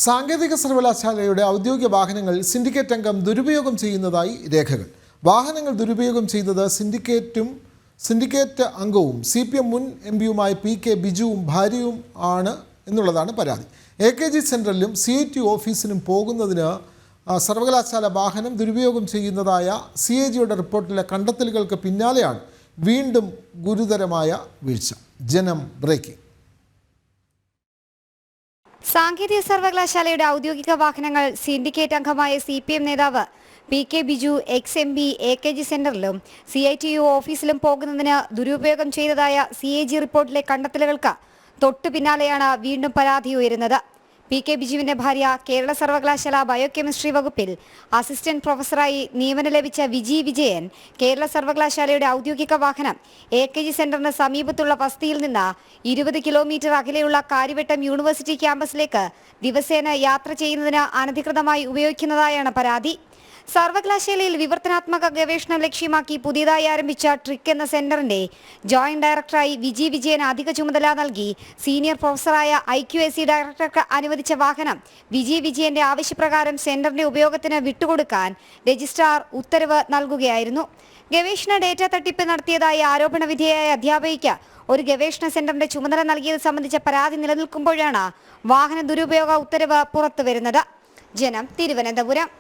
സാങ്കേതിക സർവകലാശാലയുടെ ഔദ്യോഗിക വാഹനങ്ങൾ സിൻഡിക്കേറ്റ് അംഗം ദുരുപയോഗം ചെയ്യുന്നതായി രേഖകൾ. വാഹനങ്ങൾ ദുരുപയോഗം ചെയ്തത് സിൻഡിക്കേറ്റ് അംഗവും CPM മുൻ MPയുമായ PK ബിജുവും ഭാര്യയും ആണ് എന്നുള്ളതാണ് പരാതി. AKG സെൻറ്ററിലും CIT ഓഫീസിനും പോകുന്നതിന് സർവകലാശാല വാഹനം ദുരുപയോഗം ചെയ്യുന്നതായ CAGയുടെ റിപ്പോർട്ടിലെ കണ്ടെത്തലുകൾക്ക് പിന്നാലെയാണ് വീണ്ടും ഗുരുതരമായ വീഴ്ച. ജനം ബ്രേക്കിംഗ്. സാങ്കേതിക സർവകലാശാലയുടെ ഔദ്യോഗിക വാഹനങ്ങൾ സിൻഡിക്കേറ്റ് അംഗമായ CPM നേതാവ് PK Biju ex-MP AKG സെന്ററിലും CITU ഓഫീസിലും പോകുന്നതിന് ദുരുപയോഗം ചെയ്തതായ CAG റിപ്പോർട്ടിലെ കണ്ടെത്തലുകൾക്ക് തൊട്ടു പിന്നാലെയാണ് വീണ്ടും പരാതി ഉയരുന്നത്. PK ബിജുവിന്റെ ഭാര്യ കേരള സർവകലാശാല ബയോകെമിസ്ട്രി വകുപ്പിൽ അസിസ്റ്റന്റ് പ്രൊഫസറായി നിയമനം ലഭിച്ച വിജി വിജയൻ കേരള സർവകലാശാലയുടെ ഔദ്യോഗിക വാഹനം AKG സെന്ററിന് സമീപത്തുള്ള വസതിയിൽ നിന്ന് 20 കിലോമീറ്റർ അകലെയുള്ള കാര്യവട്ടം യൂണിവേഴ്സിറ്റി ക്യാമ്പസിലേക്ക് ദിവസേന യാത്ര ചെയ്യുന്നതിന് അനധികൃതമായി ഉപയോഗിക്കുന്നതായാണ് പരാതി. സർവകലാശാലയിൽ വിവർത്തനാത്മക ഗവേഷണം ലക്ഷ്യമാക്കി പുതിയതായി ആരംഭിച്ച ട്രിക്ക് എന്ന സെന്ററിന്റെ ജോയിന്റ് ഡയറക്ടറായി വിജി വിജയന് അധിക ചുമതല നൽകി സീനിയർ പ്രൊഫസറായ IQAC ഡയറക്ടർക്ക് അനുവദിച്ച വാഹനം വിജി വിജയന്റെ ആവശ്യപ്രകാരം സെന്ററിന്റെ ഉപയോഗത്തിന് വിട്ടുകൊടുക്കാൻ രജിസ്ട്രാർ ഉത്തരവ് നൽകുകയായിരുന്നു. ഗവേഷണ ഡേറ്റ തട്ടിപ്പ് നടത്തിയതായി ആരോപണ വിധേയയായ അധ്യാപികയ്ക്ക് ഒരു ഗവേഷണ സെന്ററിന്റെ ചുമതല നൽകിയത് സംബന്ധിച്ച പരാതി നിലനിൽക്കുമ്പോഴാണ് വാഹന ദുരുപയോഗ ഉത്തരവ് പുറത്തുവരുന്നത്. ജനം, തിരുവനന്തപുരം.